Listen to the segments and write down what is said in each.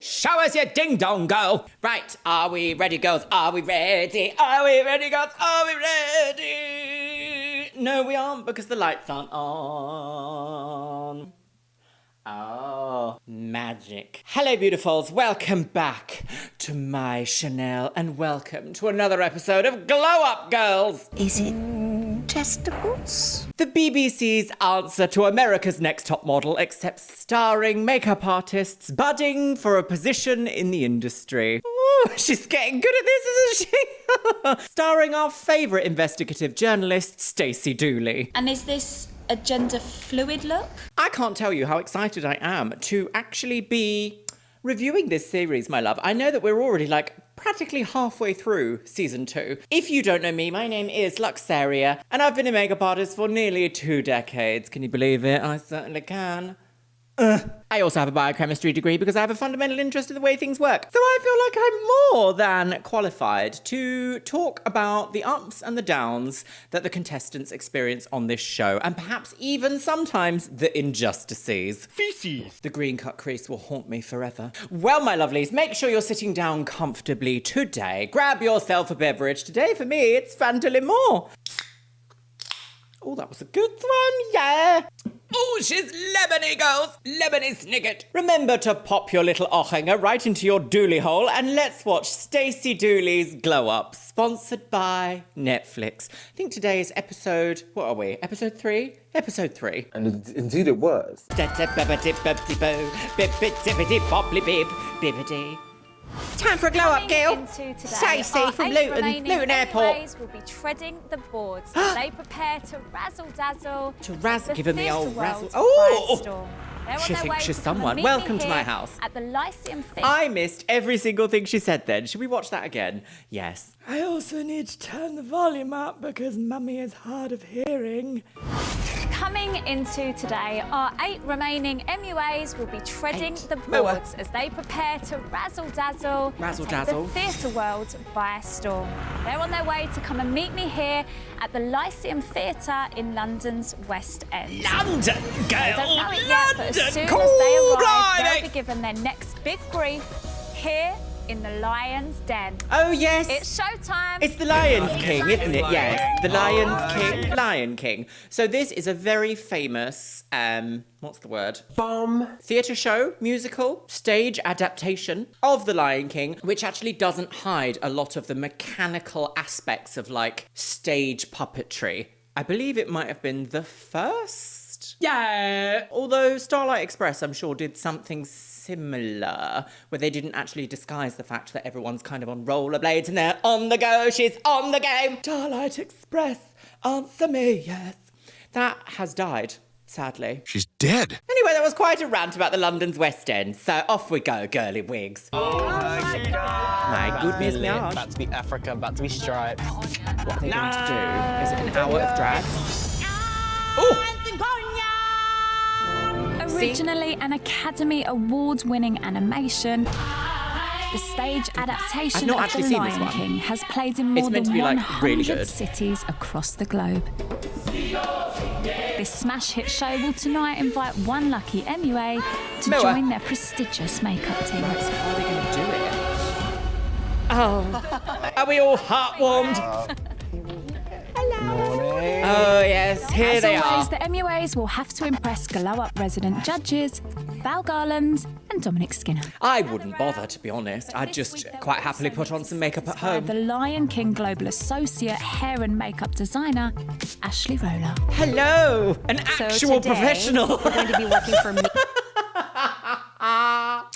Show us your ding-dong, girl. Right, are we ready, girls? Are we ready? Are we ready, girls? Are we ready? No, we aren't, because the lights aren't on. Oh, magic. Hello, beautifuls. Welcome back to my Chanel, and welcome to another episode of Glow Up, Girls. Is it testicles? The BBC's answer to America's Next Top Model, except starring makeup artists budding for a position in the industry. Ooh, she's getting good at this, isn't she? Starring our favourite investigative journalist, Stacey Dooley. And is this a gender fluid look? I can't tell you how excited I am to actually be reviewing this series, my love. I know that we're already practically halfway through season 2. If you don't know me, my name is Luxeria, and I've been a makeup artist for nearly 2 decades. Can you believe it? I certainly can. I also have a biochemistry degree because I have a fundamental interest in the way things work. So I feel like I'm more than qualified to talk about the ups and the downs that the contestants experience on this show, and perhaps even sometimes the injustices. Feces! The green cut crease will haunt me forever. Well, my lovelies, make sure you're sitting down comfortably today. Grab yourself a beverage. Today, for me, it's Fanta Limon. Oh, that was a good one, yeah. Oh, she's lemony, girls. Lemony snicket. Remember to pop your little ochinger right into your dooley hole, and let's watch Stacey Dooley's Glow Up, sponsored by Netflix. I think today's episode, what are we? Episode 3? Episode 3. And indeed it was. Time for a glow up, girl. Stacey from Luton Airport. Will be treading the boards as they prepare to razzle dazzle. Giving me old razzle. Oh! She thinks she's someone. Welcome to my house. At the Lyceum Theatre. I missed every single thing she said then. Should we watch that again? Yes. I also need to turn the volume up because Mummy is hard of hearing. Coming into today, our 8 remaining MUAs will be treading the boards as they prepare to razzle-dazzle Razzle-dazzle. the theatre world by storm. They're on their way to come and meet me here at the Lyceum Theatre in London's West End. London, girl! They don't know it yet, but as soon as they arrive, they'll be given their next big brief here in the Lion's Den. Oh, yes. It's showtime. It's the Lion's King, isn't it? Yes, the Lion's King. Lion King. So this is a very famous, what's the word? Theatre show, musical, stage adaptation of The Lion King, which actually doesn't hide a lot of the mechanical aspects of, stage puppetry. I believe it might have been the first. Yeah. Although Starlight Express, I'm sure, did something similar, where they didn't actually disguise the fact that everyone's kind of on rollerblades and they're on the go. She's on the game. Starlight Express, answer me, yes. That has died, sadly. She's dead. Anyway, that was quite a rant about the London's West End, so off we go, girly wigs. Oh my God. My goodness me. About to be Africa, about to be striped. What are they going to do? Is it an hour of drag? Oh! Originally an Academy Award-winning animation, the stage adaptation of The Lion King has played in more than 100 cities across the globe. This smash hit show will tonight invite one lucky MUA to join their prestigious makeup team. Right, so how are they going to do it? Oh, are we all heartwarmed? Oh, yes, here they are. As always, the MUAs will have to impress Glow Up resident judges Val Garland and Dominic Skinner. I wouldn't bother, to be honest. I'd just quite happily put on some makeup at home. The Lion King Global Associate Hair and Makeup Designer, Ashley Roller. Hello, an actual professional. We're going to be working for me.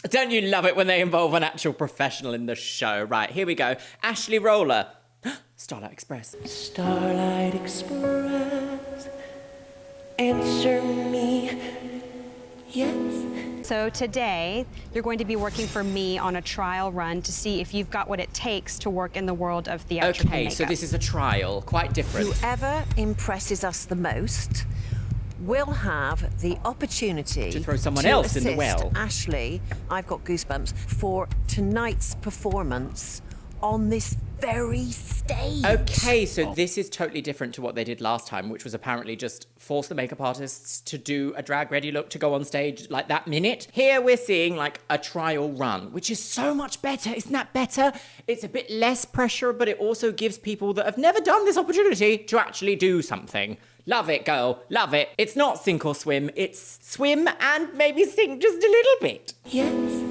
Don't you love it when they involve an actual professional in the show? Right, here we go. Ashley Roller. Starlight Express. Starlight Express, answer me, yes. So today, you're going to be working for me on a trial run to see if you've got what it takes to work in the world of theatrical makeup. So this is a trial, quite different. Whoever impresses us the most will have the opportunity to throw someone else in the well. Ashley, I've got goosebumps, for tonight's performance on this very stage. Okay, so this is totally different to what they did last time, which was apparently just force the makeup artists to do a drag ready look to go on stage like that minute. Here we're seeing like a trial run, which is so much better. Isn't that better? It's a bit less pressure, but it also gives people that have never done this opportunity to actually do something. Love it, girl. Love it. It's not sink or swim. It's swim and maybe sink just a little bit. Yes.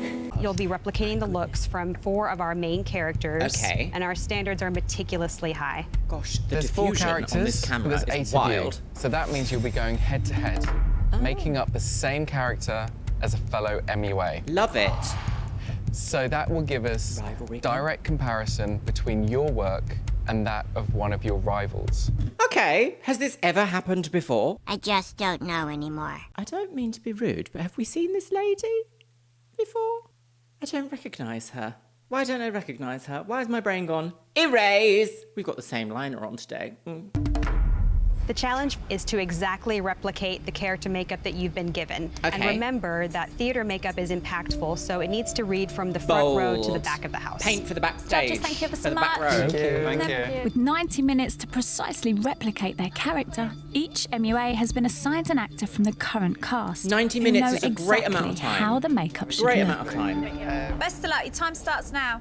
You'll be replicating the looks from 4 of our main characters. Okay. And our standards are meticulously high. Gosh, the There's 4 diffusion characters, on this camera but there's 8 is of you. wild. So that means you'll be going head to head, making up the same character as a fellow MUA. Love it. So that will give us Rivalry. direct comparison between your work and that of one of your rivals. Okay, has this ever happened before? I just don't know anymore. I don't mean to be rude, but have we seen this lady before? I don't recognise her. Why don't I recognise her? Why has my brain gone? Erase! We've got the same liner on today. The challenge is to exactly replicate the character makeup that you've been given. And Okay. remember that theater makeup is impactful, so it needs to read from the front row to the Bold. back of the house. Paint for the backstage. Judges, thank you ever for so the back much. row. Thank you. With 90 minutes to precisely replicate their character, each MUA has been assigned an actor from the current cast. 90 who minutes know is a great amount of exactly time. How the makeup should Great look. amount of time. Best of luck. Your time starts now.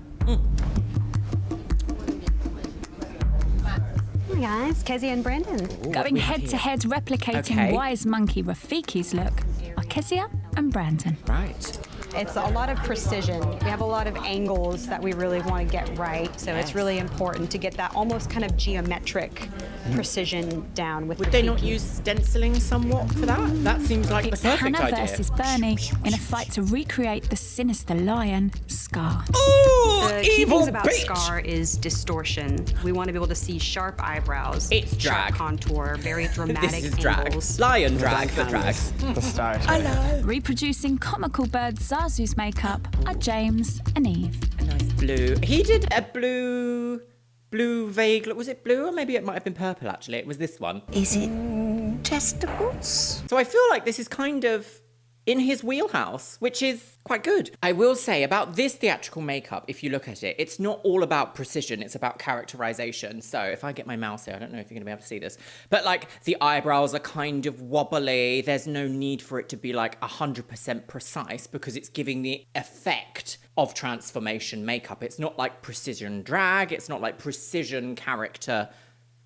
Hey guys, Kezia and Brandon. Going head-to-head replicating Okay. Wise Monkey Rafiki's look are Kezia and Brandon. Right. It's a lot of precision. We have a lot of angles that we really want to get right, so it's really important to get that almost kind of geometric precision down with Would they not Rafiki. use stenciling somewhat for that? That seems like It's the perfect Hannah idea. versus Bernie in a fight to recreate the sinister lion, Scar. Ooh, The key evil things about bitch! Scar is distortion. We want to be able to see sharp eyebrows, It's sharp drag. contour, very dramatic This is drag. angles. Lion drag, but drag. The stylish. Reproducing comical bird Zazu's makeup are James and Eve. A nice blue. He did a blue vague look. Was it blue or maybe it might have been purple actually? It was this one. Is it testicles? So I feel like this is kind of in his wheelhouse, which is quite good. I will say about this theatrical makeup, if you look at it, it's not all about precision, it's about characterization. So if I get my mouse here, I don't know if you're gonna be able to see this, but like the eyebrows are kind of wobbly. There's no need for it to be like 100% precise because it's giving the effect of transformation makeup. It's not like precision drag, it's not like precision character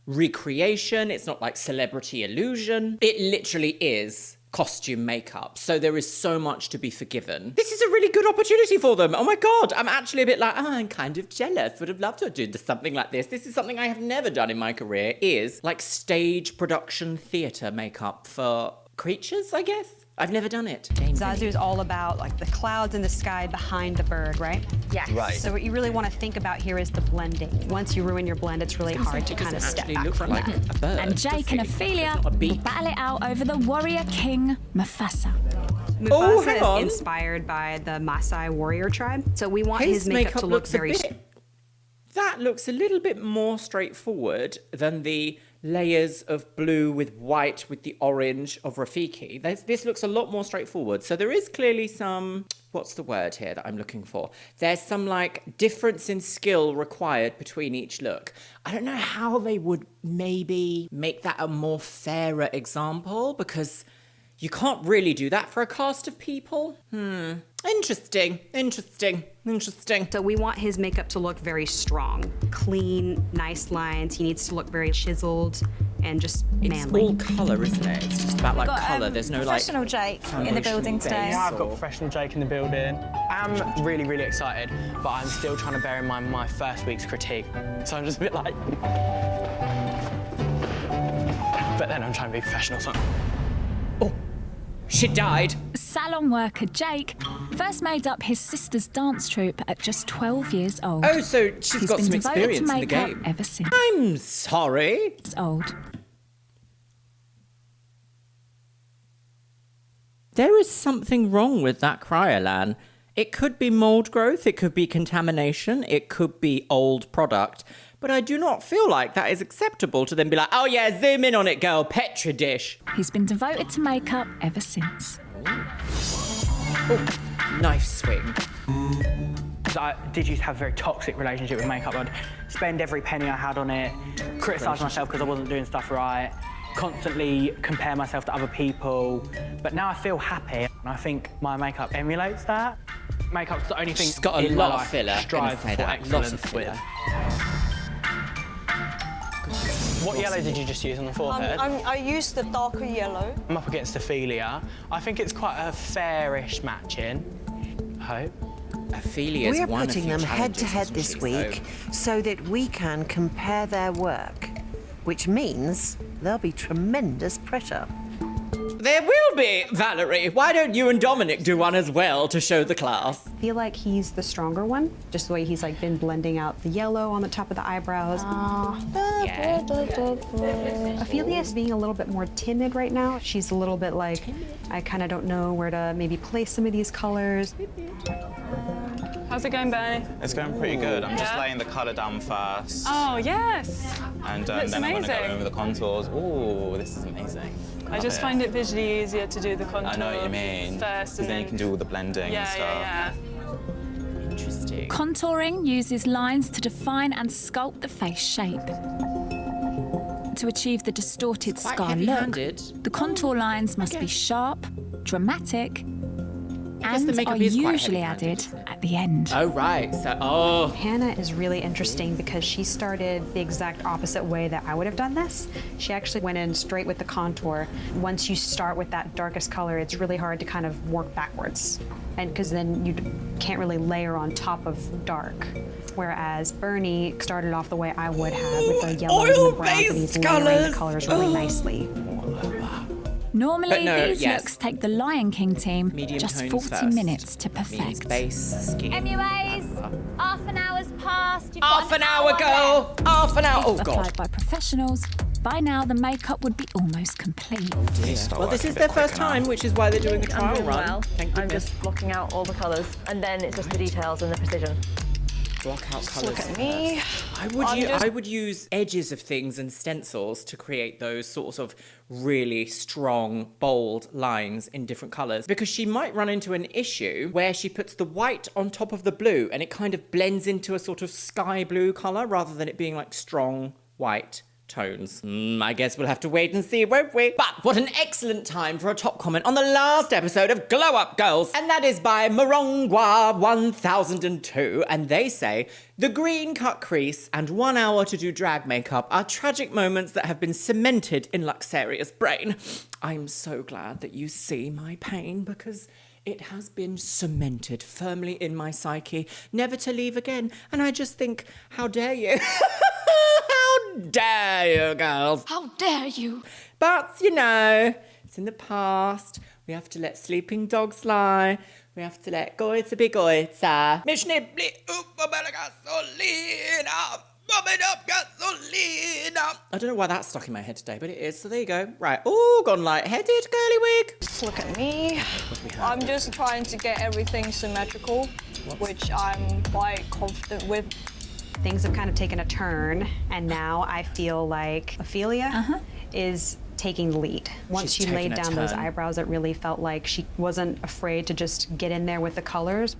recreation, it's not like celebrity illusion. It literally is costume makeup. So there is so much to be forgiven. This is a really good opportunity for them. Oh my God, I'm actually a bit like, oh, I'm kind of jealous. Would have loved to do something like this. This is something I have never done in my career, is like stage production theatre makeup for creatures, I guess. I've never done it. Zazu's all about like the clouds in the sky behind the bird, right? Yes. Right. So what you really want to think about here is the blending. Once you ruin your blend, it's really hard to kind of step actually back look from like that. a bird. And Jake and does it? Ophelia It's not a will beak. battle it out over the warrior king, Mufasa. Oh, Mufasa hang is on. inspired by the Maasai warrior tribe. So we want His his makeup to look looks a very bit. That looks a little bit more straightforward than the layers of blue with white with the orange of Rafiki. This looks a lot more straightforward. So there is clearly some, what's the word here that I'm looking for? There's some like difference in skill required between each look. I don't know how they would maybe make that a more fairer example because you can't really do that for a cast of people. Interesting. So we want his makeup to look very strong, clean, nice lines. He needs to look very chiseled and just It's manly. all colour, isn't it? It's just about like Got, colour. There's no like professional Jake in the building today. Yeah, I've got professional Jake in the building. I'm really, really excited, but I'm still trying to bear in mind my first week's critique. So I'm just a bit like... But then I'm trying to be professional, so... She died. Salon worker Jake first made up his sister's dance troupe at just 12 years old. Oh, so she's He's got been some devoted to experience in the makeup game. ever since. I'm sorry. It's old. There is something wrong with that cryolan. It could be mold growth, it could be contamination, it could be old product. But I do not feel like that is acceptable to then be like, oh yeah, zoom in on it, girl, Petri dish. He's been devoted to makeup ever since. Knife swing. because I did used to have a very toxic relationship with makeup. I'd spend every penny I had on it, criticise myself because I wasn't doing stuff right, constantly compare myself to other people. But now I feel happy, and I think my makeup emulates that. Makeup's the only thing She's got a in lot my of life filler. strive for excellence with. What yellow did you just use on the forehead? I used the darker yellow. I'm up against Ophelia. I think it's quite a fairish matching, I hope. Ophelia's We're won a putting few them head to challenges, head hasn't this she? week so that we can compare their work, which means there'll be tremendous pressure. There will be, Valerie. Why don't you and Dominic do one as well to show the class? I feel like he's the stronger one, just the way he's like been blending out the yellow on the top of the eyebrows. Ophelia's being a little bit more timid right now. She's a little bit like, I kind of don't know where to maybe place some of these colors. How's it going, Bernie? It's going pretty good. I'm just laying the colour down first. Oh, yes. And then I'm going to go over the contours. Ooh, this is amazing. I just find it visually easier to do the contour I know what you mean. first. Because then you can do all the blending and stuff. Yeah. Interesting. Contouring uses lines to define and sculpt the face shape. To achieve the distorted Quite scar look, heavy-handed. the contour lines must be sharp, dramatic, guess the and makeup are is quite usually heavy-handed, added at the end. Oh, right. So, Hannah is really interesting because she started the exact opposite way that I would have done this. She actually went in straight with the contour. Once you start with that darkest color, it's really hard to kind of work backwards. And because then you can't really layer on top of dark. Whereas Bernie started off the way I would have with the yellow and the brown, and he's layering the colors really nicely. Normally, no, these yes. looks take the Lion King team medium just tones 40 first. minutes to perfect. Base, skin. MUAs, half an hour's passed. You've Half got an hour ago. Half an hour. Oh, God. Applied by professionals, by now the makeup would be almost complete. Well, this is their first time, which is why they're doing a trial run. Well. Thank I'm goodness. just blocking out all the colours, and then it's just the details and the precision. Block out colours. Look at me. I would use edges of things and stencils to create those sorts of really strong, bold lines in different colours, because she might run into an issue where she puts the white on top of the blue and it kind of blends into a sort of sky blue colour rather than it being like strong white tones. I guess we'll have to wait and see, won't we? But what an excellent time for a top comment on the last episode of Glow Up Girls. And that is by Morongwa 1002. And they say, the green cut crease and 1 hour to do drag makeup are tragic moments that have been cemented in Luxeria's brain. I'm so glad that you see my pain, because it has been cemented firmly in my psyche, never to leave again. And I just think, how dare you? How dare you, girls? How dare you? But, you know, it's in the past. We have to let sleeping dogs lie. We have to let goita be goita. Mishnibli gasolina. Bobbing up gasolina. I don't know why that's stuck in my head today, but it is. So there you go. Right. Oh, gone light-headed, girly wig. Look at me. I'm just trying to get everything symmetrical, which I'm quite confident with. Things have kind of taken a turn, and now I feel like Ophelia is taking the lead. Once She's she laid taken a down those turn. eyebrows, it really felt like she wasn't afraid to just get in there with the colors.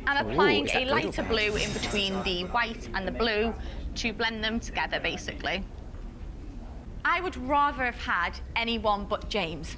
I'm applying is that a good or lighter bad? blue in between the white and the blue to blend them together, basically. I would rather have had anyone but James.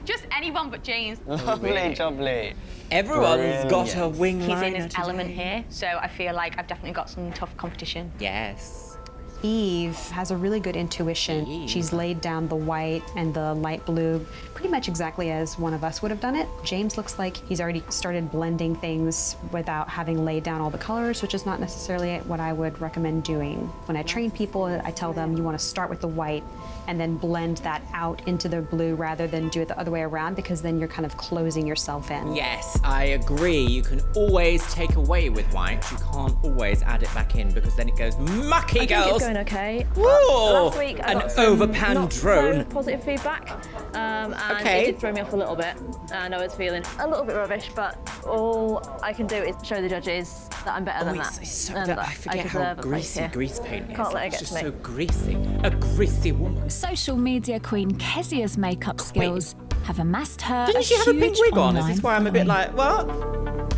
Just anyone but James. Lovely, lovely. Everyone's got a wing He's in liner his today. element here, so I feel like I've definitely got some tough competition. Yes. Eve has a really good intuition. Eve. She's laid down the white and the light blue pretty much exactly as one of us would have done it. James looks like he's already started blending things without having laid down all the colors, which is not necessarily what I would recommend doing. When I train people, I tell them you want to start with the white and then blend that out into the blue rather than do it the other way around, because then you're kind of closing yourself in. Yes, I agree. You can always take away with white. You can't always add it back in, because then it goes mucky, I think girls. it's going okay. Woo! Last week I An got some overpanned not drone. so positive feedback, and Okay. it did throw me off a little bit. And I was feeling a little bit rubbish, but all I can do is show the judges that I'm better than that. It's so and that that I forget deserve how a place greasy here. grease paint is. Can't let it It's get just to me. so greasy. A greasy woman. Social media queen Kezia's makeup skills have amassed her Didn't a she have a pink huge wig on? Is online this why I'm a bit following. like, what?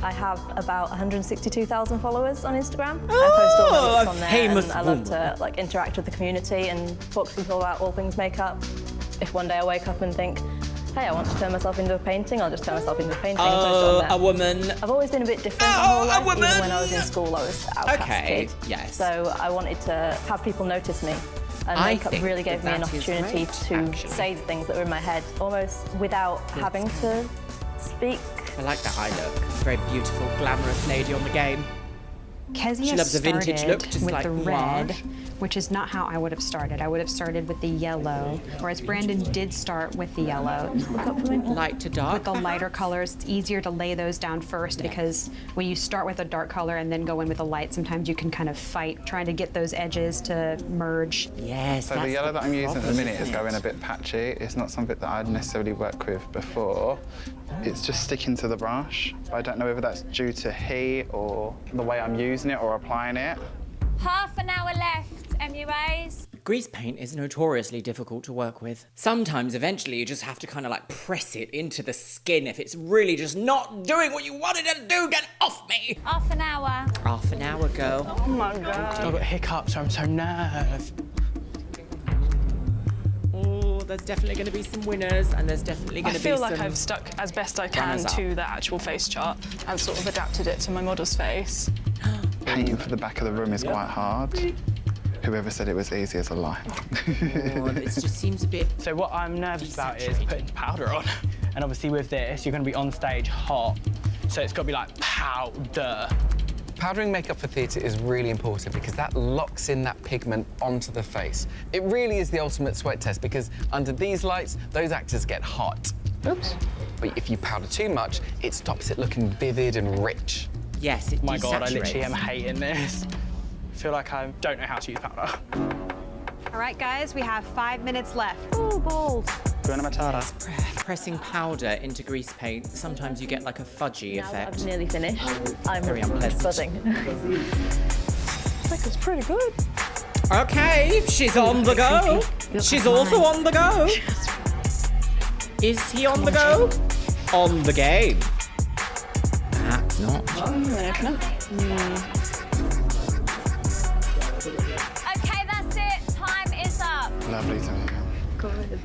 I have about 162,000 followers on Instagram. Oh, I post all my looks on there, famous and I love to like interact with the community and talk to people about all things makeup. If one day I wake up and think, hey, I want to turn myself into a painting, I'll just turn myself into a painting and post it on there. A woman. I've always been a bit different my whole life. Even when I was in school, I was an outcast kid. Yes. So I wanted to have people notice me. And makeup really gave me an opportunity to say the things that were in my head, almost without having to speak. I like that eye look. Very beautiful, glamorous lady on the game. Kezia She loves a vintage look, just with like the red, Marge. which is not how I would have started. I would have started with the yellow, whereas Brandon did start with the yellow. Light to dark. With the lighter colors, it's easier to lay those down first because when you start with a dark color and then go in with a light, sometimes you can kind of fight trying to get those edges to merge. Yes, So the yellow that I'm using at the minute is going a bit patchy. It's not something that I'd necessarily worked with before. It's just sticking to the brush. I don't know whether that's due to heat or the way I'm using it or applying it. Half an hour left, MUAs. Grease paint is notoriously difficult to work with. Sometimes, eventually, you just have to kind of like press it into the skin. If it's really just not doing what you wanted it to do, get off me! Half an hour. Half an hour, girl. Oh my God. I've got hiccups, I'm so nervous. Oh, there's definitely going to be some winners, and there's definitely going to be some... I feel like I've stuck as best I can to the actual face chart. I've sort of adapted it to my model's face. Painting for the back of the room is quite hard. Whoever said it was easy is a lie. Oh, it just seems a bit... So what I'm nervous about is putting powder on. And obviously with this, you're going to be on stage hot, so it's got to be like powder. Powdering makeup for theatre is really important because that locks in that pigment onto the face. It really is the ultimate sweat test because under these lights, those actors get hot. Oops. But if you powder too much, it stops it looking vivid and rich. Yes, it My God, I desaturates. literally am hating this. I feel like I don't know how to use powder. All right, guys, we have 5 minutes left. Oh, balls. Buona matata. Pressing powder into grease paint, sometimes you get like a fudgy Now that effect. I've nearly finished, I'm Very unpleasant. buzzing. I think it's pretty good. Okay, she's on the go. She's also on the go. Is he on the go? On the game. Perhaps not. Okay, that's it. Time is up. Lovely, Tony.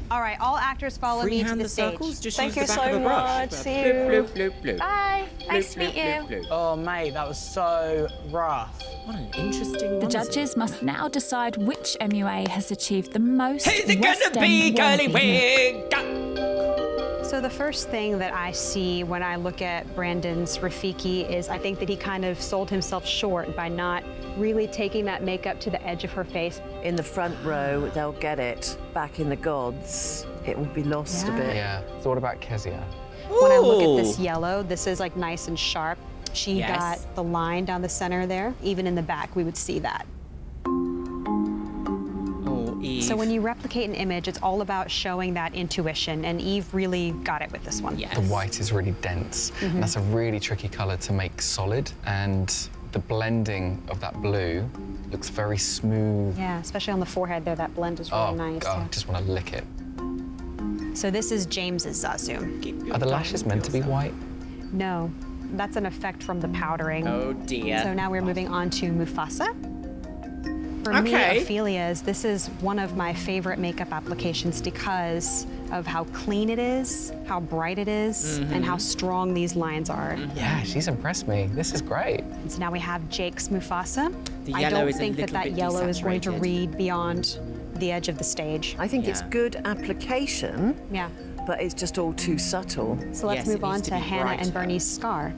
All right, all actors follow me to Freehand the the stage. circles, just Thank use the you back so of a brush. much. See you. Bloop, bloop, bloop, bloop. Bye. Nice to Bloop, meet you. bloop, bloop, bloop. Oh, mate, that was so rough. What an interesting The one, isn't judges must now decide which MUA has achieved the most. it? Is it West gonna be End curly worthy look. wig? So the first thing that I see when I look at Brandon's Rafiki is I think that he kind of sold himself short by not really taking that makeup to the edge of her face. In the front row, they'll get it. Back in the gods, it will be lost a bit. Yeah. So what about Kezia? When I look at this Ooh. yellow, this is like nice and sharp. She Yes. got the line down the center there. Even in the back, we would see that. Oh, Eve. So when you replicate an image, it's all about showing that intuition, and Eve really got it with this one. Yes. The white is really dense. And that's a really tricky colour to make solid. And the blending of that blue looks very smooth. Yeah, especially on the forehead there, that blend is really Oh, nice. God, yeah. I just want to lick it. So this is James's Zazu. Keep your Are the thumb lashes meant to be yourself. white? No, that's an effect from the powdering. Oh, dear. So now we're moving on to Mufasa. For me, Okay. Ophelia's, this is one of my favorite makeup applications because of how clean it is, how bright it is, and how strong these lines are. Yeah, she's impressed me. This is great. And so now we have Jake's Mufasa. The I yellow don't is a think that little that bit yellow is going to desaturated. read beyond the edge of the stage. I think it's Yeah. good application, Yeah. but it's just all too subtle. So let's Yes, it move on needs to to be Hannah and brighter. Bernie's Scar.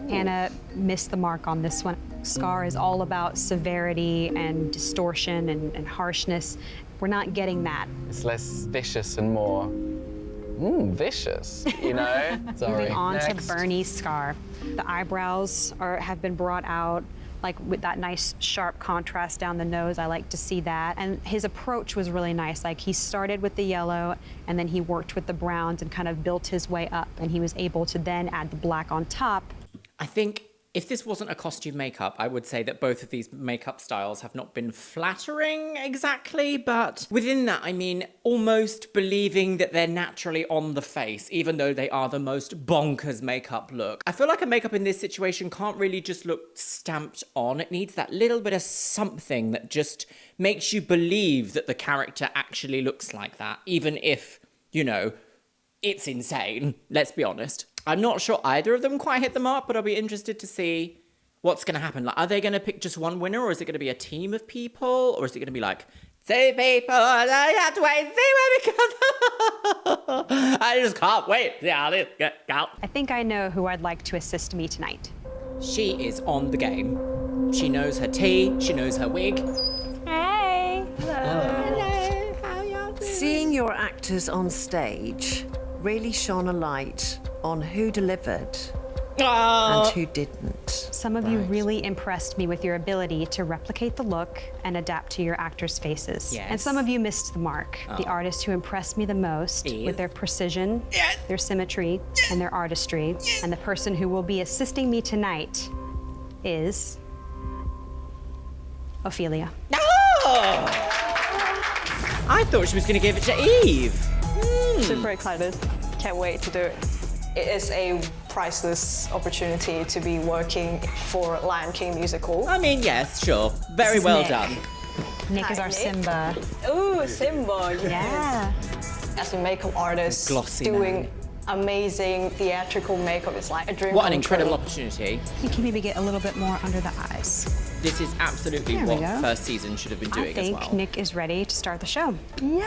Hannah missed the mark on this one. Scar is all about severity and distortion and harshness. We're not getting that. It's less vicious and more, vicious, you know? Sorry. Moving on Next. to Bernie's Scar. The eyebrows have been brought out, like with that nice sharp contrast down the nose. I like to see that. And his approach was really nice. Like he started with the yellow and then he worked with the browns and kind of built his way up. And he was able to then add the black on top. I think if this wasn't a costume makeup, I would say that both of these makeup styles have not been flattering exactly, but within that, I mean, almost believing that they're naturally on the face, even though they are the most bonkers makeup look. I feel like a makeup in this situation can't really just look stamped on. It needs that little bit of something that just makes you believe that the character actually looks like that, even if, you know, it's insane, let's be honest. I'm not sure either of them quite hit the mark, but I'll be interested to see what's going to happen. Like, are they going to pick just one winner, or is it going to be a team of people, or is it going to be like, two people, I have to wait and see where because I just can't wait. Yeah, this go. I think I know who I'd like to assist me tonight. She is on the game. She knows her tea, she knows her wig. Hey. Hello. How y'all doing? Seeing your actors on stage really shone a light on who delivered and who didn't. Some of you really impressed me with your ability to replicate the look and adapt to your actors' faces. Yes. And some of you missed the mark. The artist who impressed me the most with their precision, their symmetry, and their artistry. And the person who will be assisting me tonight is Ophelia. Oh! I thought she was going to give it to Eve. Super excited. Can't wait to do it. It is a priceless opportunity to be working for Lion King musical. I mean, yes, sure. Very well done. Nick is our Simba. Ooh, Simba. Yeah. As a makeup artist, Glossy doing man. Amazing theatrical makeup is like a dream What come an incredible true. opportunity. You can maybe get a little bit more under the eyes. This is absolutely There we what go. first season should have been I doing as think well. Nick is ready to start the show. Yay!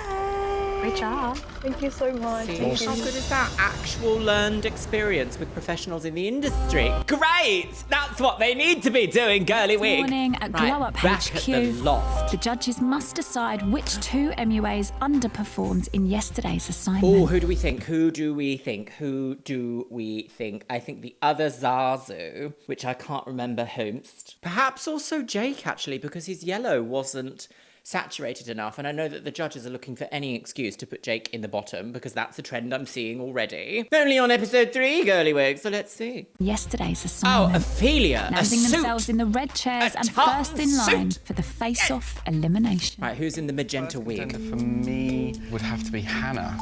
Great job. Thank you so much. See, Thank how you. good is that? Actual learned experience with professionals in the industry. Great! That's what they need to be doing, girly This wig. morning at Right, Glow Up back HQ, at the loft. the judges must decide which two MUAs underperformed in yesterday's assignment. Oh, who do we think? Who do we think? Who do we think? I think the other Zazu, which I can't remember whomst. Perhaps also Jake, actually, because his yellow wasn't saturated enough, and I know that the judges are looking for any excuse to put Jake in the bottom because that's a trend I'm seeing already. Only on episode 3, girly wig, so let's see. Yesterday's Oh, assignment. Ophelia, a Landing suit. themselves in the red chairs A and tartan first in line suit. for the face-off elimination. Right, who's in the magenta wig? For me, would have to be Hannah.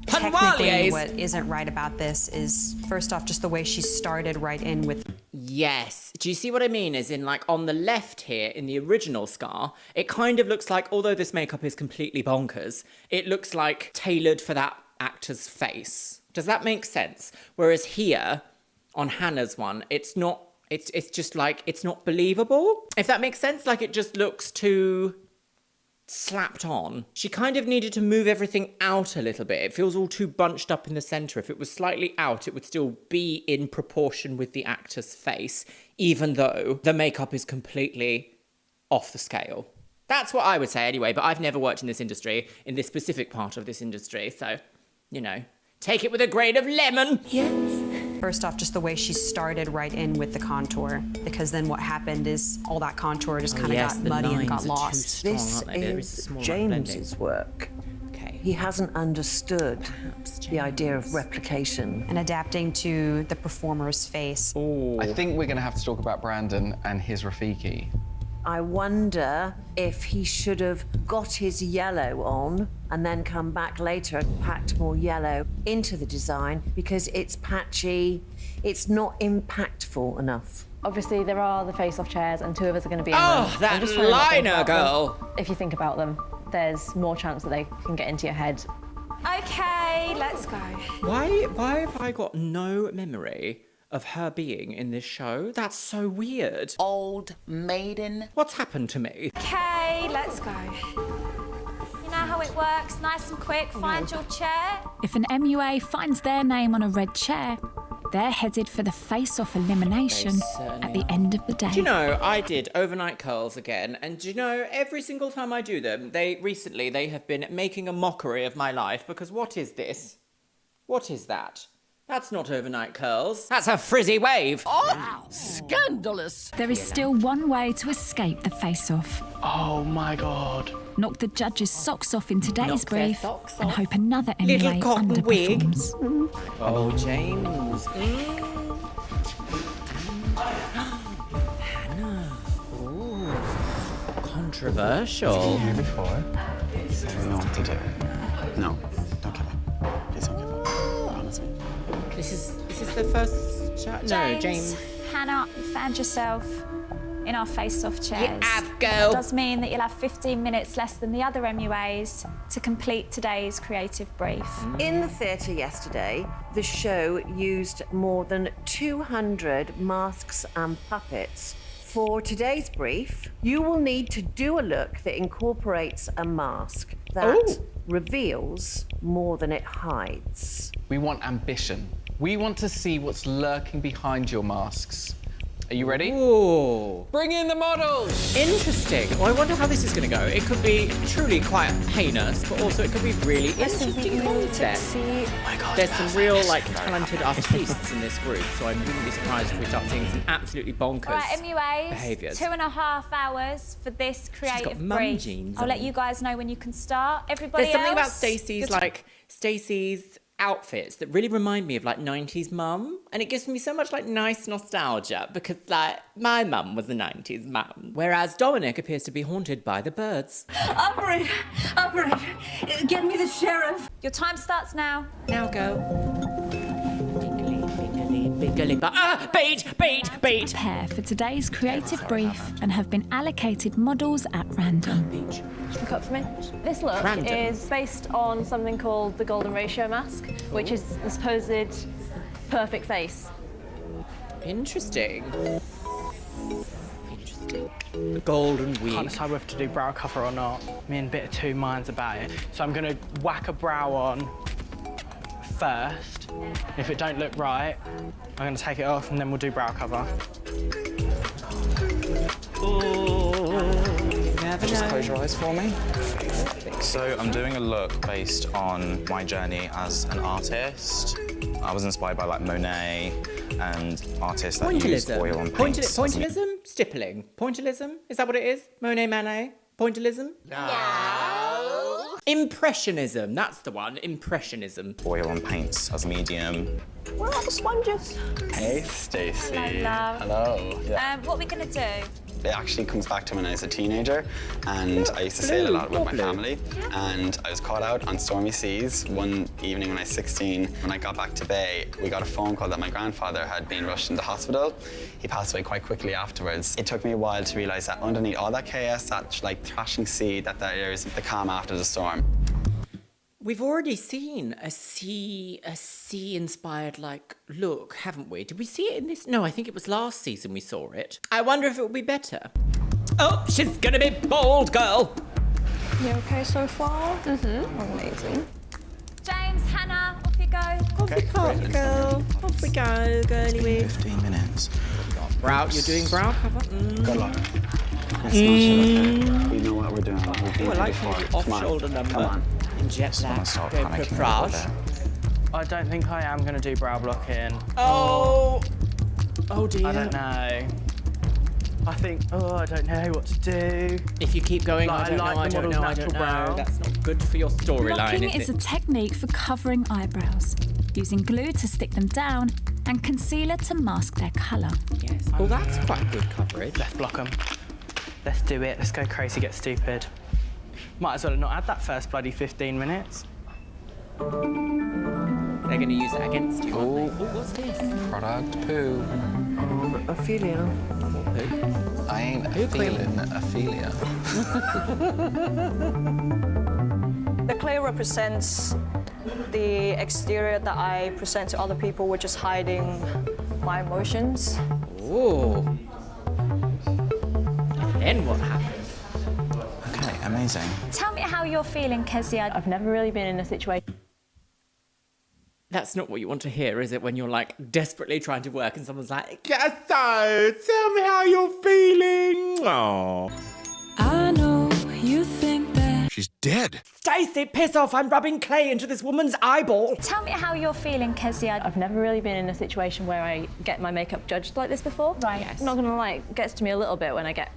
Technically, Punwalies. what isn't right about this is, first off, just the way she started right in with... Yes. Do you see what I mean? Is in like on the left here in the original Scar, it kind of looks like, although this makeup is completely bonkers, it looks like tailored for that actor's face. Does that make sense? Whereas here, on Hannah's one, it's not, it's just like, it's not believable. If that makes sense, like it just looks too slapped on. She kind of needed to move everything out a little bit. It feels all too bunched up in the center. If it was slightly out, it would still be in proportion with the actor's face, even though the makeup is completely off the scale. That's what I would say anyway, but I've never worked in this industry, in this specific part of this industry, so, you know, take it with a grain of lemon. Yes. First off, just the way she started right in with the contour, because then what happened is all that contour just kind of got muddy and got lost. This is James's work. Okay. He hasn't understood the idea of replication. And adapting to the performer's face. I think we're going to have to talk about Brandon and his Rafiki. I wonder if he should have got his yellow on and then come back later and packed more yellow into the design because it's patchy, it's not impactful enough. Obviously, there are the face-off chairs, and 2 of us are going to be in Oh, them. that I'm just trying to not think liner, about them. girl. If you think about them, there's more chance that they can get into your head. Okay, let's go. Why have I got no memory of her being in this show? That's so weird. Old maiden. What's happened to me? Okay, let's go. You know how it works, nice and quick. Find your chair. If an MUA finds their name on a red chair, they're headed for the face-off elimination at the end of the day. Do you know, I did overnight curls again, and do you know, every single time I do them, they have been making a mockery of my life, because what is this? What is that? That's not overnight curls. That's a frizzy wave. Oh, scandalous. There is still one way to escape the face-off. Oh my God. Knock the judges' socks off in today's Knock their brief socks and off. hope another Little MUA cotton wig. underperforms. Oh, James. Controversial. Here before. So you know what to do. No, don't give up. Please don't give up. Promise me. This is the first chat? No, James. Hannah, you found yourself in our face-off chairs. You have, girl. It does mean that you'll have 15 minutes less than the other MUAs to complete today's creative brief. In the theatre yesterday, the show used more than 200 masks and puppets. For today's brief, you will need to do a look that incorporates a mask that reveals more than it hides. We want ambition. We want to see what's lurking behind your masks. Are you ready? Ooh. Bring in the models! Interesting. Well, I wonder how this is going to go. It could be truly quite heinous, but also it could be really interesting concept. Oh my God. There's some real, like, talented artists in this group, so I wouldn't be surprised if we start seeing some absolutely bonkers All right, MUAs, behaviours. 2.5 hours for this creative mum brief. jeans I'll on. let you guys know when you can start. Everybody There's something about else? Stacey's outfits that really remind me of like 90s mum, and it gives me so much like nice nostalgia because like my mum was a 90s mum, whereas Dominic appears to be haunted by the birds. Operator, get me the sheriff. Your time starts now. Now go. Bait! Prepare for today's creative brief and have been allocated models at random. Look up for me. This look is based on something called the golden ratio mask, which is the supposed perfect face. Interesting. The golden wheel. Can't decide whether to do brow cover or not. Me and a bit of two minds about it. So I'm gonna whack a brow on first. If it don't look right, I'm gonna take it off and then we'll do brow cover. Just close your eyes for me. So I'm doing a look based on my journey as an artist. I was inspired by like Monet and artists that use oil and paints. Pointillism? Stippling. Pointillism? Is that what it is? Monet, Manet? Pointillism? No. Impressionism. That's the one. Impressionism. Oil and paints as medium. Where are the sponges? Hey, Stacey. Hello. Hello. Yeah. What are we gonna do? It actually comes back to when I was a teenager, and I used to sail a lot with my family, and I was caught out on stormy seas one evening when I was 16. When I got back to Bay, we got a phone call that my grandfather had been rushed into hospital. He passed away quite quickly afterwards. It took me a while to realise that underneath all that chaos, that like thrashing sea, that there is the calm after the storm. We've already seen a sea-inspired, like, look, haven't we? Did we see it in this? No, I think it was last season we saw it. I wonder if it will be better. Oh, she's gonna be bold, girl! You okay so far? Mm-hmm. Amazing. James, Hannah, off you go. Off you pop, girl. Off we go, girly wee. 15 minutes. Brow, you're doing brow cover? Good luck. Let's smash it, okay? We know what we're doing. We've been I like before. the off-shoulder number. Come on. Jet lag. Go for brush. I don't think I am gonna do brow blocking. Oh dear. I don't know. I think, I don't know what to do. If you keep going, like, I don't know. That's not good for your storyline, Blocking is is a it? technique for covering eyebrows, using glue to stick them down and concealer to mask their colour. Yes. Well, that's quite good coverage. Let's block them. Let's do it. Let's go crazy, get stupid. Might as well have not had that first bloody 15 minutes. They're going to use that against you, aren't they? Oh, what's this? Product poo. Ophelia. Poo? I ain't feeling Ophelia. The clay represents the exterior that I present to other people, which is hiding my emotions. Ooh. And then what happened? Okay, amazing. Tell me how you're feeling, Kezia. I've never really been in a situation. That's not what you want to hear, is it? When you're like desperately trying to work and someone's like, "Yes, so tell me how you're feeling." Oh. I know you think that she's dead. Stacey, piss off! I'm rubbing clay into this woman's eyeball. Tell me how you're feeling, Kezia. I've never really been in a situation where I get my makeup judged like this before. Right. Yes. I'm not gonna lie, it gets to me a little bit when I get.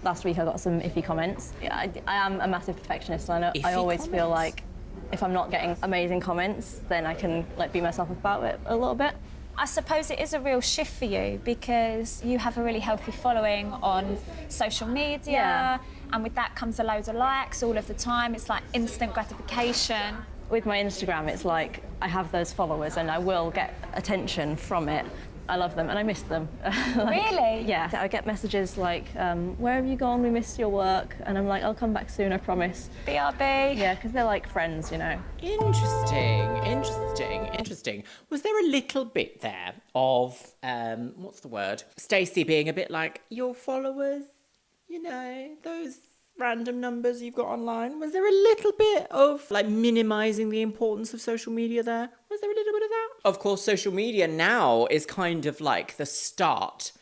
Last week I got some iffy comments. Yeah, I am a massive perfectionist, and I always feel like if I'm not getting amazing comments, then I can like beat myself up about it a little bit. I suppose it is a real shift for you because you have a really healthy following on social media, and with that comes a load of likes all of the time. It's like instant gratification. With my Instagram, it's like I have those followers and I will get attention from it. I love them and I miss them. Really? Yeah. I get messages like, where have you gone? We missed your work. And I'm like, I'll come back soon, I promise. BRB. Yeah, because they're like friends, you know. Interesting. Was there a little bit there of, what's the word? Stacey being a bit like, your followers, you know, those random numbers you've got online? Was there a little bit of, like, minimising the importance of social media there? Was there a little bit of that? Of course, social media now is kind of like the start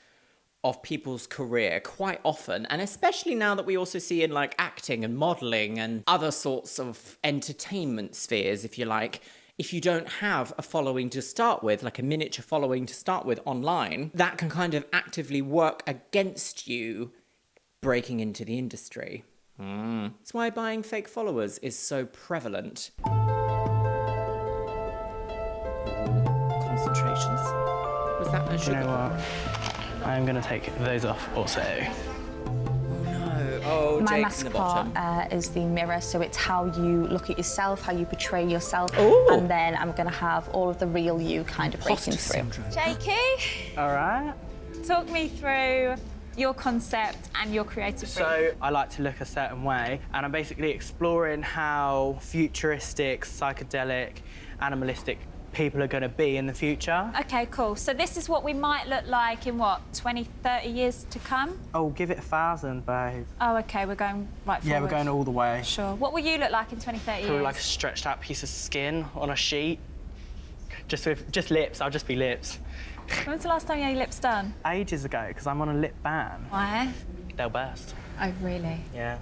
of people's career quite often, and especially now that we also see in, like, acting and modelling and other sorts of entertainment spheres, if you like. If you don't have a following to start with, like a miniature following to start with online, that can kind of actively work against you breaking into the industry. That's why buying fake followers is so prevalent. Concentrations. Was that a sugar? You know what? I'm going to take those off also. Oh, My Jake's in the mask bottom. part is the mirror, so it's how you look at yourself, how you portray yourself, Ooh. and then I'm going to have all of the real you kind of breaking through. Jakey, All right. talk me through your concept and your creative brief. So I like to look a certain way, and I'm basically exploring how futuristic, psychedelic, animalistic people are going to be in the future. Okay, cool. So this is what we might look like in, what, 20, 30 years to come? Oh, give it 1,000, babe. Oh, OK, we're going right forward. Yeah, we're going all the way. Sure. What will you look like in 20, 30 Probably years? like a stretched out piece of skin on a sheet. Just lips, I'll just be lips. When's the last time you had your lips done? Ages ago, because I'm on a lip ban. Why? They'll burst. Oh, really? Yeah.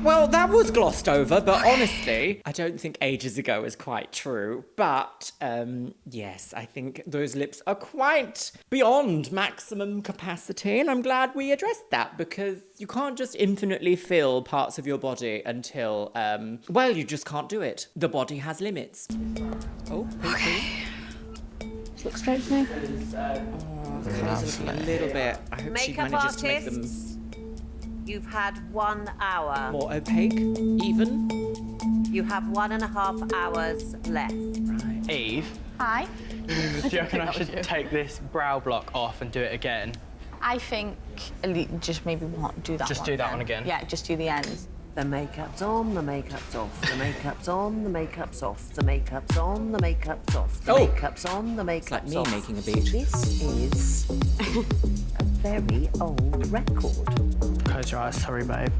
Well, that was glossed over, but honestly, I don't think ages ago is quite true. But, yes, I think those lips are quite beyond maximum capacity, and I'm glad we addressed that, because you can't just infinitely fill parts of your body until, well, you just can't do it. The body has limits. Oh, okay. Look straight to me. The colours are looking a little bit. I hope she Makeup manages to make them artists, you've had 1 hour. more opaque, even. You have 1.5 hours left. Right. Eve, Hi. do you reckon I should take this brow block off and do it again? I think just maybe do that Just one. do that then. one again? Yeah, just do the ends. The makeup's on, the makeup's off, the makeup's on, the makeup's off, the makeup's on, the makeup's off, the makeup's on, the makeup's It's like me off. making a beat. This is a very old record. Close your eyes, sorry, babe.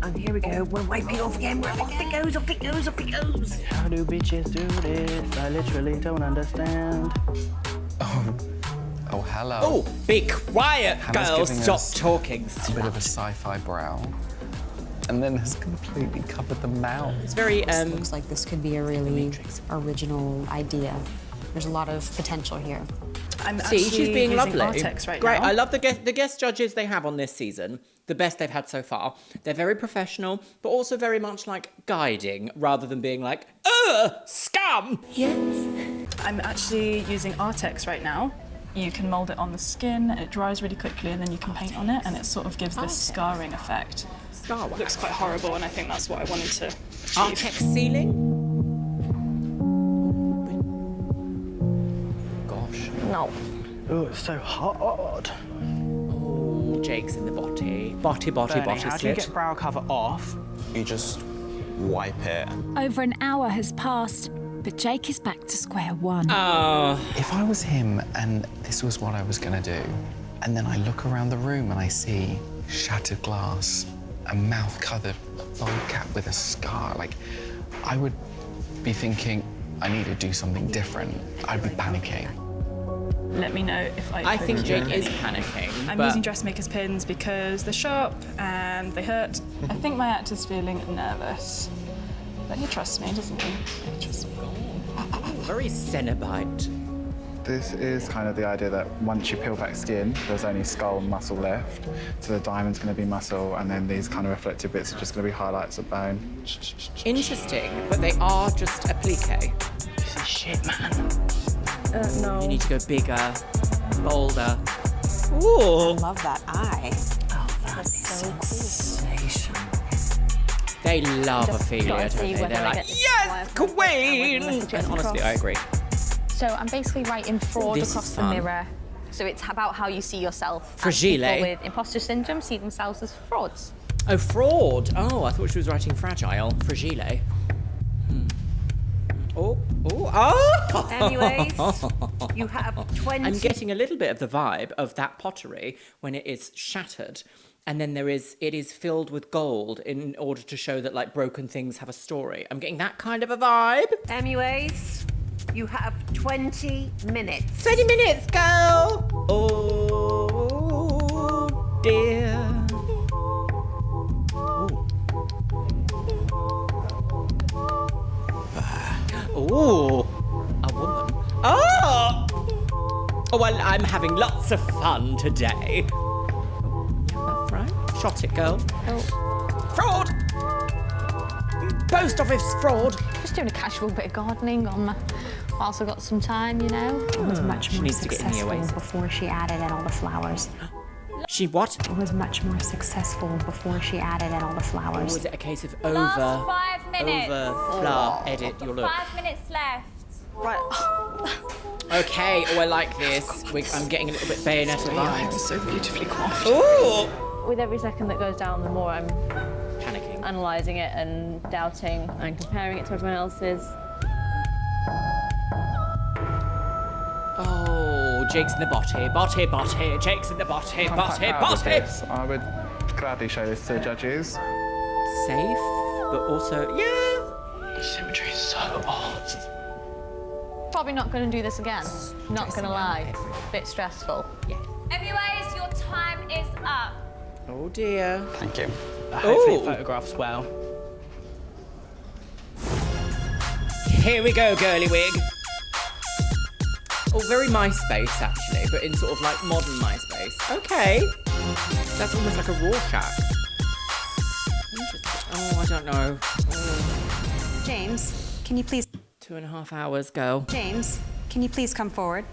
And here we go, we're wiping off again, off it goes, off it goes, off it goes. How do bitches do this? I literally don't understand. Oh, hello. Oh, be quiet, Hannah's girls. giving Stop us talking. A bit of a sci-fi brow. And then has completely covered the mouth. It's very, This looks like this could be a really original idea. There's a lot of potential here. I'm See, she's being lovely. Artex Great. now. I love the guest judges they have on this season. The best they've had so far. They're very professional, but also very much like guiding, rather than being like, ugh, scum. Yes. I'm actually using Artex right now. You can mould it on the skin, it dries really quickly, and then you can paint on it, and it sort of gives this scarring effect. Scar Looks quite horrible, and I think that's what I wanted to achieve. Artex sealing? Gosh. No. Oh, it's so hard. Oh, Jake's in the body. Body Bernie, how slit. do you get brow cover off? You just wipe it. Over an hour has passed, but Jake is back to square one. If I was him and this was what I was gonna do, and then I look around the room and I see shattered glass, a mouth covered bald cat with a scar, like, I would be thinking, I need to do something different. I'd be panicking. Let me know if I think Jake is panicking. I'm but using dressmaker's pins because they're sharp and they hurt. I think my actor's feeling nervous. But he trusts me, doesn't he? He trusts me. Very Cenobite. This is kind of the idea that once you peel back skin, there's only skull and muscle left. So the diamond's going to be muscle, and then these kind of reflective bits are just going to be highlights of bone. Interesting, but they are just applique. This is shit, man. No. You need to go bigger, bolder. Ooh. I love that eye. Oh, that is sensational. They love Ophelia, gotta don't see they? whether They're I like, get this yes, queen! message And honestly, across. I agree. So I'm basically writing fraud This is across the fun. mirror. So it's about how you see yourself. Fragile. And people with imposter syndrome see themselves as frauds. Oh, fraud. Oh, I thought she was writing fragile. Fragile. Oh. Anyways, you have 20. I'm getting a little bit of the vibe of that pottery when it is shattered. And then it is filled with gold in order to show that like broken things have a story. I'm getting that kind of a vibe. Anyways, you have 20 minutes. 20 minutes, girl. Oh, dear. Ooh, a woman. Oh! Oh, well, I'm having lots of fun today. That's right. Shot it, girl. Oh. Fraud! Post office fraud. Just doing a casual bit of gardening on my... whilst I've got some time, you know. It was much She more needs to get in the successful oasis. before she added in all the flowers. She what? It was much more successful before she added in all the Or flowers. was it a case of Last 5 minutes. edit your look? 5 minutes left. Right. Okay, oh, I like this. I'm getting a little bit Bayonetta vibes. So beautifully crafted. Ooh! With every second that goes down, the more I'm Panicking. analysing it and doubting and comparing it to everyone else's. Oh, Jake's in the botty. Jake's in the botty. I'm quite proud of this. I would gladly show this to the judges. Safe, but also, yeah. Symmetry is so odd. Probably not going to do this again. Not going to lie. Bit stressful. Yeah. Anyways, your time is up. Oh dear. Thank you. Hopefully Ooh. photographs well. Here we go, girly wig. Oh, very MySpace, actually, but in sort of like modern MySpace. Okay. That's almost like a Rorschach. Interesting. Oh, I don't know. Oh. James, can you please... 2.5 hours, girl. James, can you please come forward?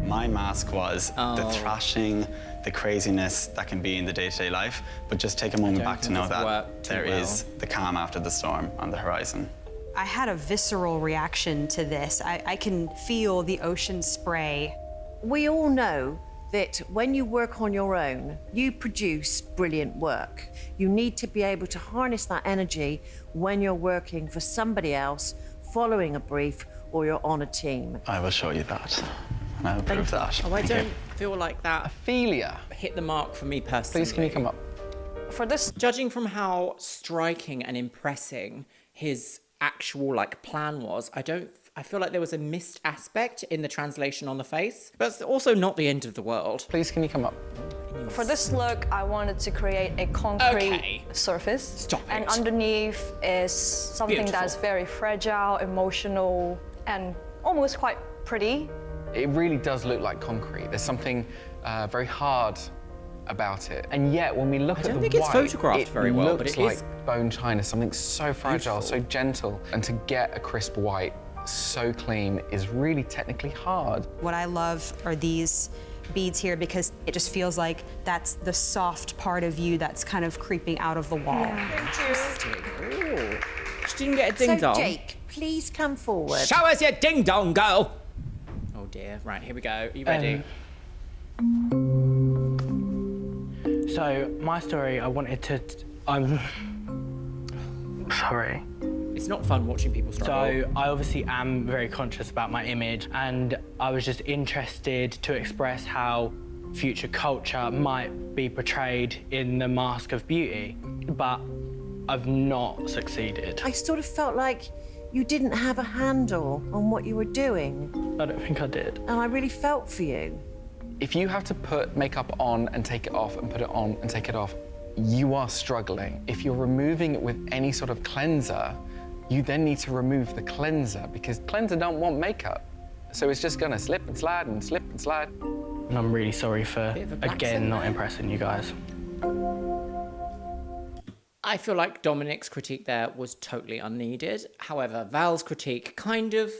My mask was the thrashing, the craziness that can be in the day-to-day life, but just take a moment back to know that there is the calm after the storm on the horizon. I had a visceral reaction to this. I can feel the ocean spray. We all know that when you work on your own, you produce brilliant work. You need to be able to harness that energy when you're working for somebody else, following a brief, or you're on a team. I will show you that. And I'll prove that. Oh, I Thank you. don't feel like that Ophelia. hit the mark for me personally. Please, can you come up? For this, Judging from how striking and impressing his actual like plan was, I feel like there was a missed aspect in the translation on the face, but it's also not the end of the world. Please, can you come up? For this look, I wanted to create a concrete surface. Stop it. And underneath is something Beautiful. that's very fragile, emotional, and almost quite pretty. It really does look like concrete. There's something very hard about it. And yet, when we look at the don't think it's white, photographed very well, but looks it like is bone china, something so fragile, so gentle. And to get a crisp white so clean is really technically hard. What I love are these beads here because it just feels like that's the soft part of you that's kind of creeping out of the wall. Interesting. Ooh. She didn't get a ding dong. So, Jake, please come forward. Show us your ding dong, girl. Oh dear. Right, here we go. Are you ready? So my story, I wanted to. I'm sorry. It's not fun watching people struggle. So I obviously am very conscious about my image, and I was just interested to express how future culture might be portrayed in the mask of beauty, but I've not succeeded. I sort of felt like you didn't have a handle on what you were doing. I don't think I did. And I really felt for you. If you have to put makeup on and take it off and put it on and take it off, you are struggling. If you're removing it with any sort of cleanser, you then need to remove the cleanser because cleanser don't want makeup. So it's just gonna slip and slide and slip and slide. And I'm really sorry for, again, not impressing you guys. I feel like Dominic's critique there was totally unneeded. However, Val's critique kind of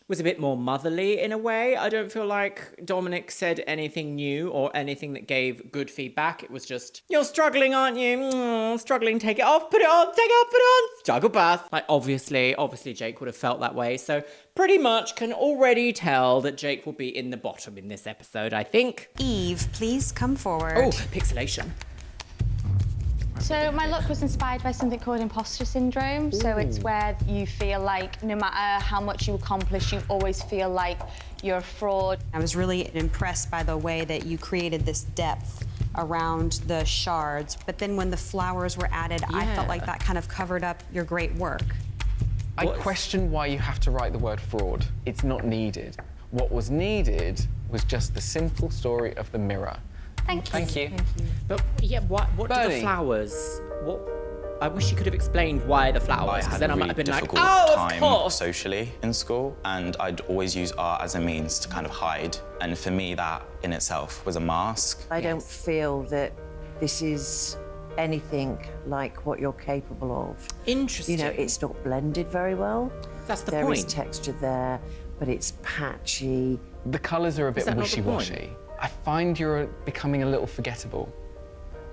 was a bit more motherly in a way. I don't feel like Dominic said anything new or anything that gave good feedback. It was just, you're struggling, aren't you? Struggling, take it off, put it on, take it off, put it on. Struggle bath. Like, obviously Jake would have felt that way. So pretty much can already tell that Jake will be in the bottom in this episode, I think. Eve, please come forward. Oh, pixelation. So my look was inspired by something called imposter syndrome. So it's where you feel like no matter how much you accomplish, you always feel like you're a fraud. I was really impressed by the way that you created this depth around the shards, but then when the flowers were added, I felt like that kind of covered up your great work. I question why you have to write the word fraud. It's not needed. What was needed was just the simple story of the mirror. Thank you. But yeah, what do the flowers? I wish you could have explained why the flowers, because then I might have been like, oh, of course. Socially in school, and I'd always use art as a means to kind of hide. And for me, that in itself was a mask. I don't feel that this is anything like what you're capable of. Interesting. You know, it's not blended very well. That's the point. There is texture there, but it's patchy. The colours are a bit wishy-washy. I find you're becoming a little forgettable.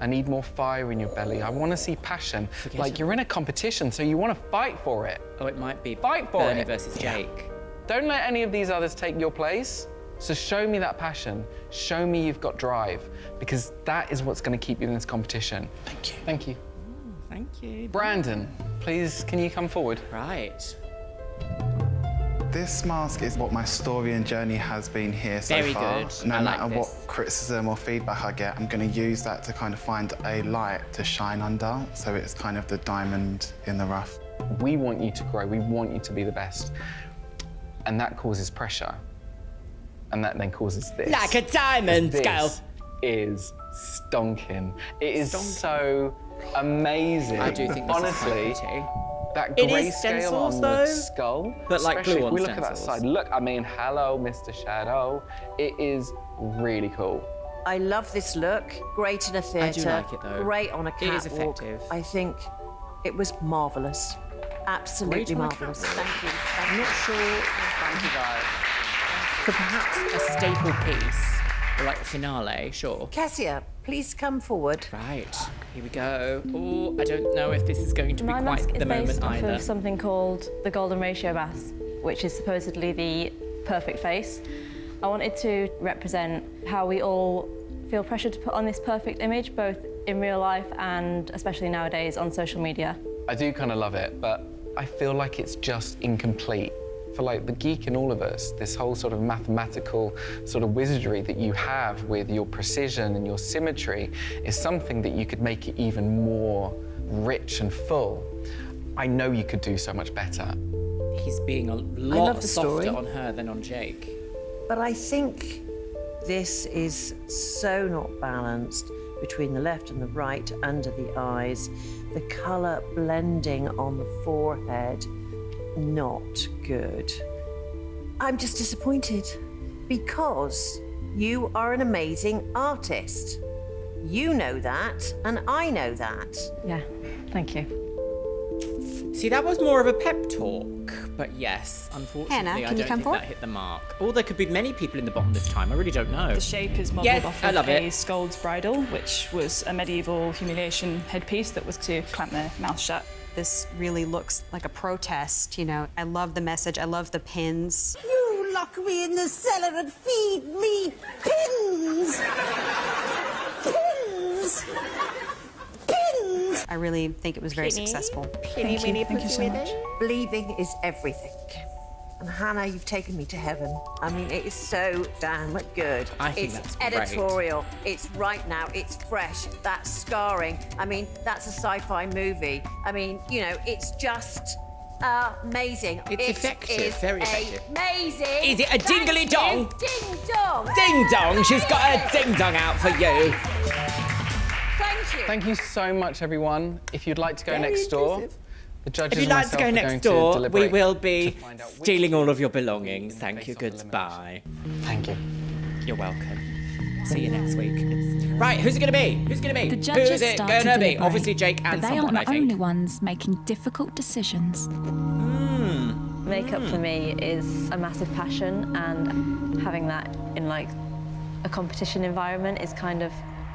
I need more fire in your belly. I want to see passion. Like you're in a competition, so you want to fight for it. Oh, it might be fight for Bernie it versus Jake. Don't let any of these others take your place. So show me that passion. Show me you've got drive, because that is what's going to keep you in this competition. Thank you. Thank you. Thank you. Brandon, please, can you come forward? Right. This mask is what my story and journey has been here so Very far. good. No I like matter this. what criticism or feedback I get, I'm going to use that to kind of find a light to shine under. So it's kind of the diamond in the rough. We want you to grow. We want you to be the best. And that causes pressure. And that then causes this. Like a diamond, girl. This is stonking. It is so amazing. I do think this honestly, is quite pretty. that It is grayscale stencils, on though, the skull, but like especially glue if on we look at that stencils. side. Look, I mean, hello, Mr. Shadow. It is really cool. I love this look. Great in a theatre. I do like it, though. Great on a catwalk. It is effective. I think it was marvellous. Absolutely Great on a marvellous. catwalk. Thank you. I'm not sure. Thank you, guys. For perhaps a staple piece, or like a finale, sure. Cassia, please come forward. Right, here we go. Oh, I don't know if this is going to be My mask quite is the based moment off either. of something called the golden ratio mask, which is supposedly the perfect face. I wanted to represent how we all feel pressure to put on this perfect image, both in real life and especially nowadays on social media. I do kind of love it, but I feel like it's just incomplete. For like the geek in all of us, this whole sort of mathematical sort of wizardry that you have with your precision and your symmetry is something that you could make it even more rich and full. I know you could do so much better. He's being a lot softer on her than on Jake. But I think this is so not balanced between the left and the right under the eyes. The colour blending on the forehead, not good. I'm just disappointed because you are an amazing artist. You know that, and I know that. Yeah, thank you. See, that was more of a pep talk, but yes, unfortunately, Hannah, I can don't you come think forward? that hit the mark. Or there could be many people in the bottom this time, I really don't know. The shape is modelled Yes, off I of love a it. Scold's bridle, which was a medieval humiliation headpiece that was to clamp their mouth shut. This really looks like a protest, you know. I love the message, I love the pins. You lock me in the cellar and feed me pins! Pins! Pins! I really think it was very successful. Thank you so much. Believing is everything. And Hannah, you've taken me to heaven. I mean, it is so damn good. I think it's that's great. editorial. It's right now. It's fresh. That's scarring. I mean, that's a sci-fi movie. I mean, you know, it's just amazing. It's effective, very effective. Amazing. Is it a dingly dong? Ding dong. Ding dong, she's got a ding dong out for you. Thank you. Thank you so much, everyone. If you'd like to go next door, the judges If you'd and like to myself go are next going to door, we deliberate will to be find out which stealing all of your belongings. Thank you, goodbye. Thank you. You're welcome. See you next week. Right, who's it going to be? Who's going to be? The judges Who's it start going to to be? deliberate, Obviously Jake and but they someone, I aren't the think. only ones making difficult decisions. Makeup for me is a massive passion, and having that in like a competition environment is kind of,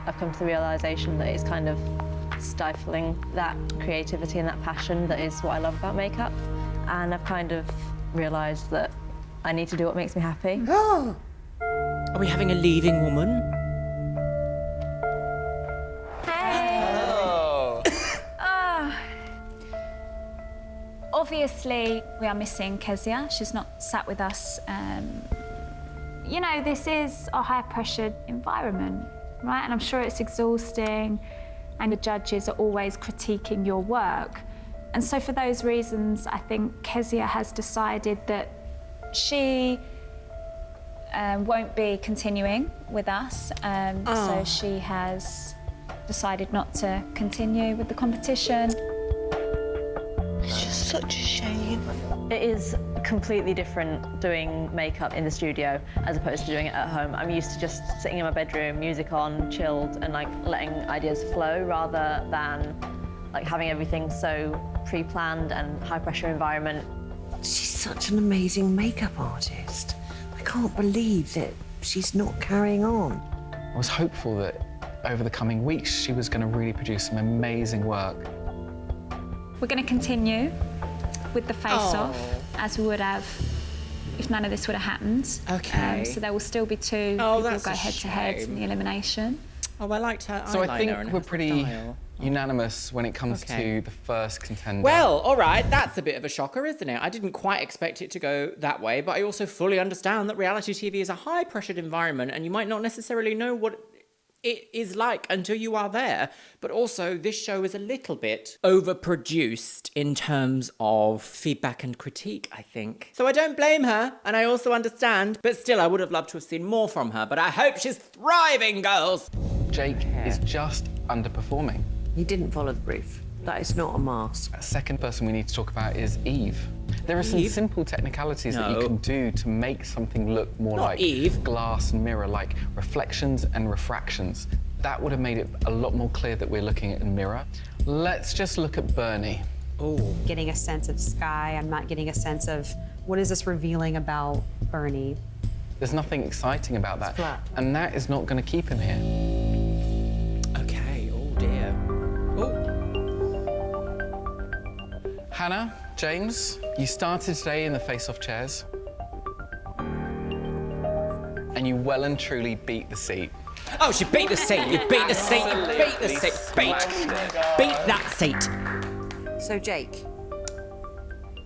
I've come to the realisation that it's kind of stifling that creativity and that passion that is what I love about makeup. And I've kind of realised that I need to do what makes me happy. Are we having a leaving woman? Obviously, we are missing Kezia. She's not sat with us. You know, this is a high-pressured environment, right? And I'm sure it's exhausting, and the judges are always critiquing your work. And so for those reasons, I think Kezia has decided that she won't be continuing with us. So she has decided not to continue with the competition. It's just such a shame. It is completely different doing makeup in the studio as opposed to doing it at home. I'm used to just sitting in my bedroom, music on, chilled, and like letting ideas flow rather than like having everything so pre-planned and high-pressure environment. She's such an amazing makeup artist. I can't believe that she's not carrying on. I was hopeful that over the coming weeks she was going to really produce some amazing work. We're going to continue with the face-off, as we would have if none of this would have happened. Okay. So there will still be two people go head-to-head in the elimination. Oh, I liked her So eyeliner I think and we're her pretty style. unanimous when it comes to the first contender. Well, all right, that's a bit of a shocker, isn't it? I didn't quite expect it to go that way, but I also fully understand that reality TV is a high-pressured environment and you might not necessarily know what it is like until you are there. But also, this show is a little bit overproduced in terms of feedback and critique, I think. So I don't blame her, and I also understand, but still, I would have loved to have seen more from her, but I hope she's thriving, girls! Jake is just underperforming. He didn't follow the brief. That is not a mask. A second person we need to talk about is Eve. There are some simple technicalities that you can do to make something look more like glass and mirror, like reflections and refractions. That would have made it a lot more clear that we're looking at a mirror. Let's just look at Bernie. Getting a sense of sky. I'm not getting a sense of what is this revealing about Bernie. There's nothing exciting about that. Flat. And that is not going to keep him here. Okay, oh dear. Hannah, James, you started today in the face-off chairs. And you well and truly beat the seat. Oh, she beat the seat. You beat the seat. You beat the seat. Beat that seat. So, Jake,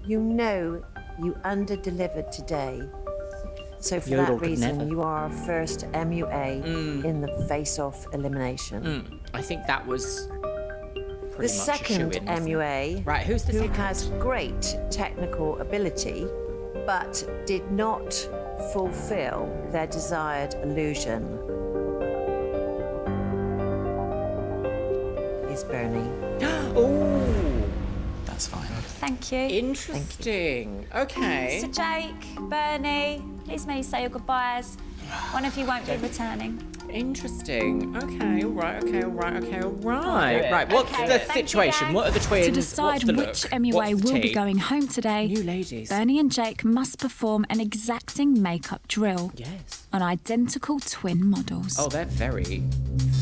you know you under-delivered today. So for Yodel that could reason, never. you are our first MUA in the face-off elimination. I think that was The pretty much a second shoo-in, wasn't it? MUA, Right, who's the who second? has great technical ability, but did not fulfill their desired illusion, is Bernie. Oh, that's fine. Thank you. Interesting. Okay. So Jake, Bernie, please may you say your goodbyes. One of you won't be returning. Interesting. Okay, all right, okay, all right, okay, all right. Right, what's Okay, the thank you, situation? gang. What are the twins? To decide What's the which look? MUA What's the will be tea? going home today, New ladies. Bernie and Jake must perform an exacting makeup drill Yes. on identical twin models. Oh, they're very,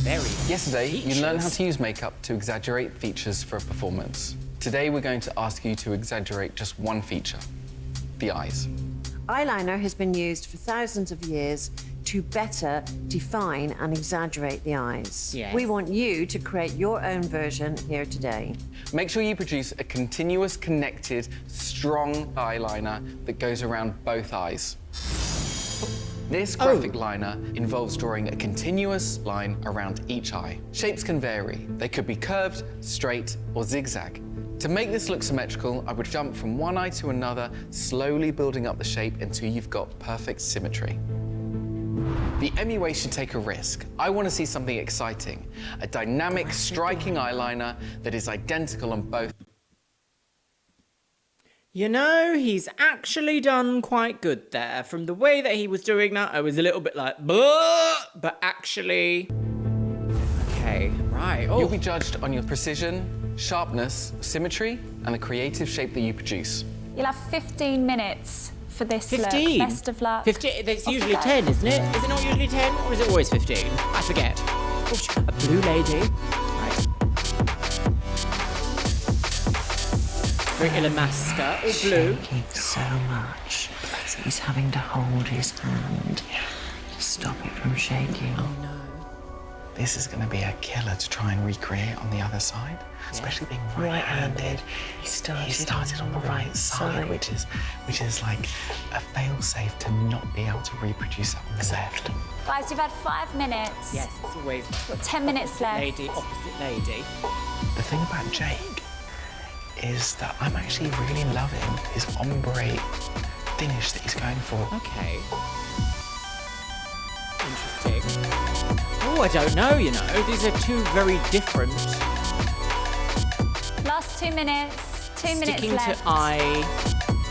very Yesterday, you features. learned how to use makeup to exaggerate features for a performance. Today, we're going to ask you to exaggerate just one feature, the eyes. Eyeliner has been used for thousands of years to better define and exaggerate the eyes. Yes. We want you to create your own version here today. Make sure you produce a continuous, connected, strong eyeliner that goes around both eyes. This graphic liner involves drawing a continuous line around each eye. Shapes can vary. They could be curved, straight, or zigzag. To make this look symmetrical, I would jump from one eye to another, slowly building up the shape until you've got perfect symmetry. The MUA should take a risk. I want to see something exciting. A dynamic, striking eyeliner that is identical on both. You know, he's actually done quite good there. From the way that he was doing that, I was a little bit like, blah, but actually... Okay, right. Oh. You'll be judged on your precision, sharpness, symmetry, and the creative shape that you produce. You'll have 15 minutes for this 15? look. Best of luck. 15? It's usually 10, isn't it? Is it not usually 10, or is it always 15? I forget. Oh, a blue lady. Right. Very Ilamasca, all blue. Shaking so much. He's having to hold his hand to stop it from shaking. Oh no. This is going to be a killer to try and recreate on the other side, especially being right-handed. He started on the right side, which is like a fail-safe to not be able to reproduce that on the left. Guys, you've had 5 minutes. Yes, it's always... Got 10 minutes left. Lady, opposite lady. The thing about Jake is that I'm actually really loving his ombre finish that he's going for. Okay. Interesting. Oh, I don't know, you know. These are two very different. Last 2 minutes. 2 minutes Sticking left. to eye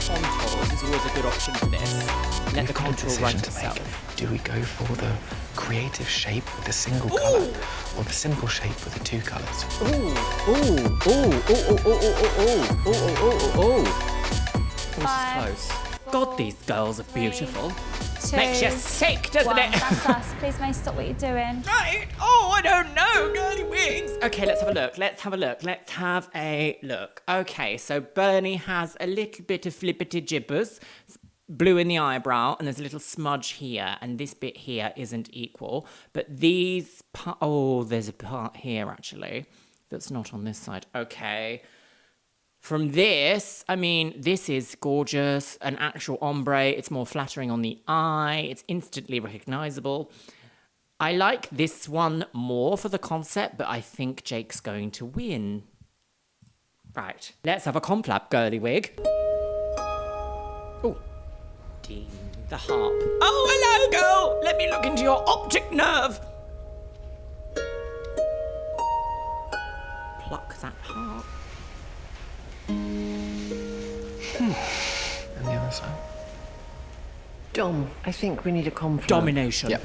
contours is always a good option for this. Let the contour write itself. Do we go for the creative shape with a single colour, or the simple shape with the 2 colours? Ooh, ooh, ooh, ooh, ooh, ooh, ooh, ooh, ooh, ooh, ooh. This is close. God, these girls are beautiful. 2, Makes you sick, doesn't 1. it? That's us. Please, may stop what you're doing. Right. Oh, I don't know, girly wings. Okay, let's have a look. Let's have a look. Let's have a look. Okay, so Bernie has a little bit of flippity jibbers. Blue in the eyebrow, and there's a little smudge here, and this bit here isn't equal. But these... Oh, there's a part here, actually, that's not on this side. Okay. From this, I mean, this is gorgeous. An actual ombre. It's more flattering on the eye. It's instantly recognizable. I like this one more for the concept, but I think Jake's going to win. Right. Let's have a conflap, girly wig. Oh. Ding. The harp. Oh, hello, girl. Let me look into your optic nerve. Pluck that harp. And the other side. Dom, I think we need a conflict. Domination. Yep.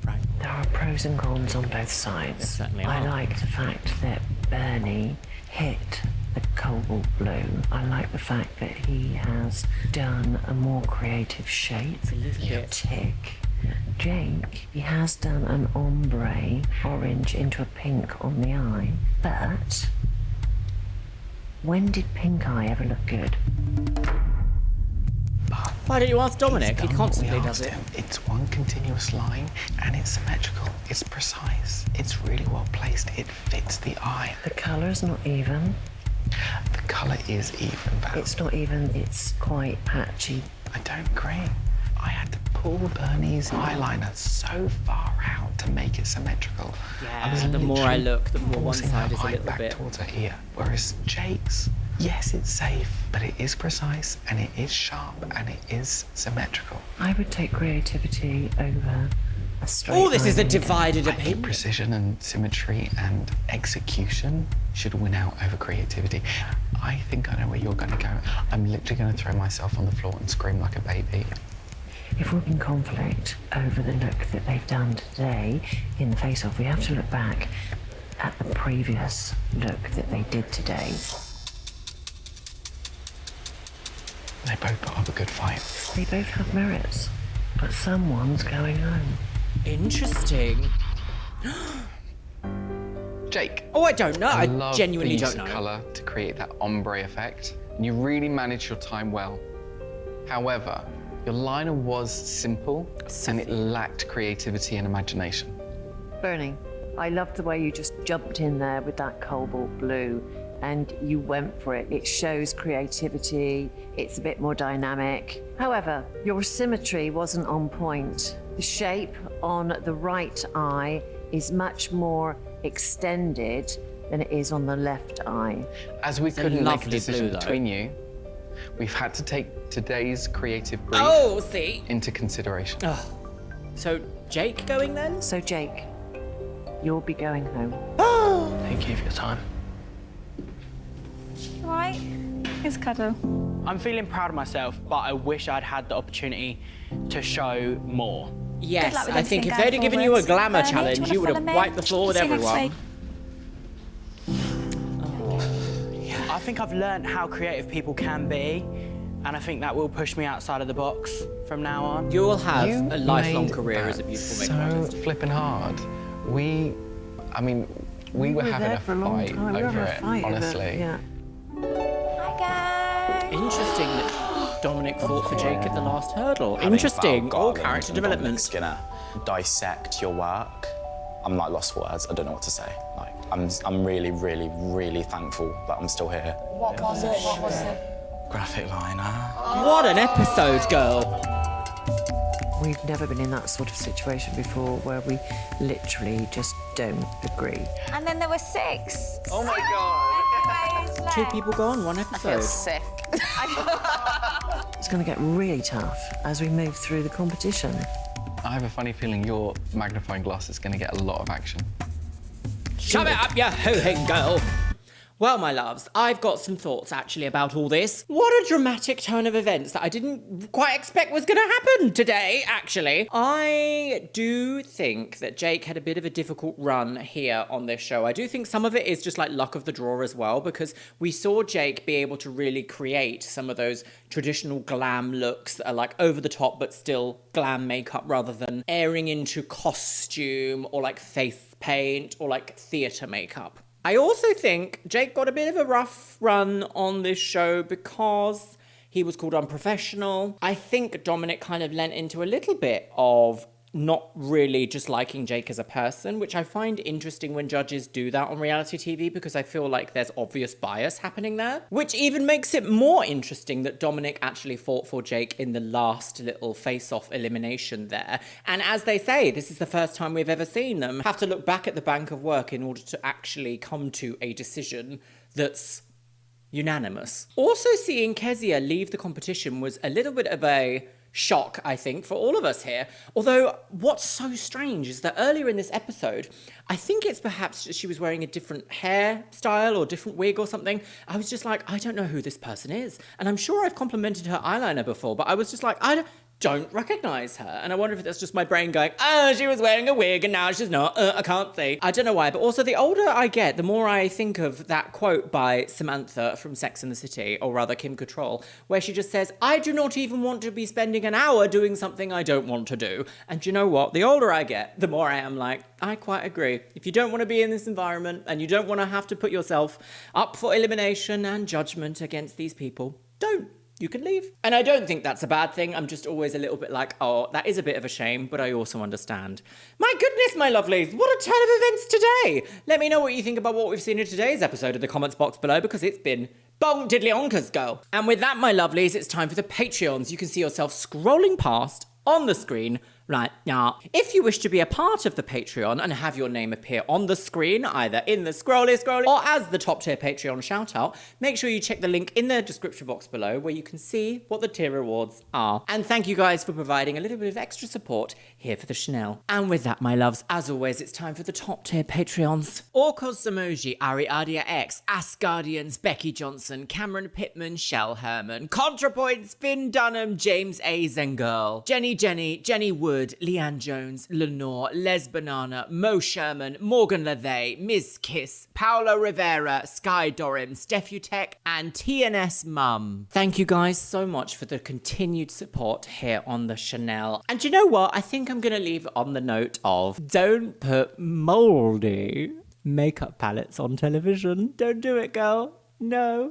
Right. There are pros and cons on both sides. There certainly I are. like the fact that Bernie hit the cobalt blue. I like the fact that he has done a more creative shape. It's a little bit. Tick. Jake, he has done an ombre orange into a pink on the eye. But when did pink eye ever look good? Why didn't you ask Dominic? He constantly does it. It's one continuous line, and it's symmetrical. It's precise. It's really well placed. It fits the eye. The colour's not even. The colour is even, Val. It's not even, it's quite patchy. I don't agree. I had to pull Bernie's eyeliner so far out to make it symmetrical. Yeah, the more I look, the more one side is a little back bit. towards her ear. Whereas Jake's, yes, it's safe, but it is precise, and it is sharp, and it is symmetrical. I would take creativity over a straight Oh, this is a line. divided I think opinion. precision and symmetry and execution should win out over creativity. I think I know where you're going to go. I'm literally going to throw myself on the floor and scream like a baby. If we're in conflict over the look that they've done today in the face-off, we have to look back at the previous look that they did today. They both put up a good fight. They both have merits, but someone's going home. Interesting. Jake. Oh, I don't know. I love genuinely the use don't of know. colour to create that ombre effect. You really managed your time well. However, your liner was simple and it lacked creativity and imagination. Bernie, I loved the way you just jumped in there with that cobalt blue and you went for it. It shows creativity, it's a bit more dynamic. However, your symmetry wasn't on point. The shape on the right eye is much more extended than it is on the left eye. As we It's a couldn't make a lovely decision blue, though. between you, we've had to take today's creative brief Oh, see. into consideration. Oh. So, Jake going then? So, Jake, you'll be going home. Oh. Thank you for your time. Right. It's cuddle. I'm feeling proud of myself, but I wish I'd had the opportunity to show more. Yes, I think if they'd have given you a glamour challenge, you would have wiped the floor with everyone. I think I've learned how creative people can be, and I think that will push me outside of the box from now on. You will have a lifelong career as a beautiful makeup artist. So flipping hard. We were having a fight over it, honestly. Yeah. Interesting that Dominic fought for Jake at the last hurdle. Having Interesting. Val All Garland character and development. Dominic Skinner dissect your work. I'm like lost for words. I don't know what to say. Like, I'm really, really, really thankful that I'm still here. What was it? Graphic liner. What an episode, girl. We've never been in that sort of situation before where we literally just don't agree. And then there were 6. Oh my God. 2 people gone, 1 episode. Sick. It's going to get really tough as we move through the competition. I have a funny feeling your magnifying glass is going to get a lot of action. Shove it up your hoo-hing, girl. Well, my loves, I've got some thoughts actually about all this. What a dramatic turn of events that I didn't quite expect was going to happen today, actually. I do think that Jake had a bit of a difficult run here on this show. I do think some of it is just like luck of the draw as well, because we saw Jake be able to really create some of those traditional glam looks that are like over the top but still glam makeup rather than airing into costume or like face paint or like theatre makeup. I also think Jake got a bit of a rough run on this show because he was called unprofessional. I think Dominic kind of lent into a little bit of not really just liking Jake as a person, which I find interesting when judges do that on reality TV because I feel like there's obvious bias happening there, which even makes it more interesting that Dominic actually fought for Jake in the last little face-off elimination there. And as they say, this is the first time we've ever seen them have to look back at the bank of work in order to actually come to a decision that's unanimous. Also seeing Kezia leave the competition was a little bit of a shock, I think, for all of us here. Although, what's so strange is that earlier in this episode, I think it's perhaps she was wearing a different hairstyle or different wig or something. I was just like, I don't know who this person is. And I'm sure I've complimented her eyeliner before, but I was just like, I don't recognise her. And I wonder if that's just my brain going, she was wearing a wig and now she's not, I can't see. I don't know why, but also the older I get, the more I think of that quote by Samantha from Sex and the City, or rather Kim Cattrall, where she just says, I do not even want to be spending an hour doing something I don't want to do. And you know what? The older I get, the more I am like, I quite agree. If you don't want to be in this environment and you don't want to have to put yourself up for elimination and judgment against these people, don't. You can leave. And I don't think that's a bad thing. I'm just always a little bit like, oh, that is a bit of a shame, but I also understand. My goodness, my lovelies, what a turn of events today. Let me know what you think about what we've seen in today's episode in the comments box below, because it's been bonk diddly onkers, girl. And with that, my lovelies, it's time for the Patreons. You can see yourself scrolling past on the screen right now. If you wish to be a part of the Patreon and have your name appear on the screen, either in the scrolly or as the top tier Patreon shout out, make sure you check the link in the description box below where you can see what the tier rewards are. And thank you guys for providing a little bit of extra support here for the Chanel. And with that, my loves, as always, it's time for the top tier Patreons. Orkos Samoji, Ariadia X, Asgardians, Becky Johnson, Cameron Pittman, Shell Herman, ContraPoints, Finn Dunham, James A. Zengirl, Jenny Wood, Leanne Jones, Lenore, Les Banana, Mo Sherman, Morgan Lathay, Ms. Kiss, Paolo Rivera, Sky Dorim, Steph Utek, and TNS Mum. Thank you guys so much for the continued support here on the Chanel. And you know what? I think I'm going to leave it on the note of don't put mouldy makeup palettes on television. Don't do it, girl. No.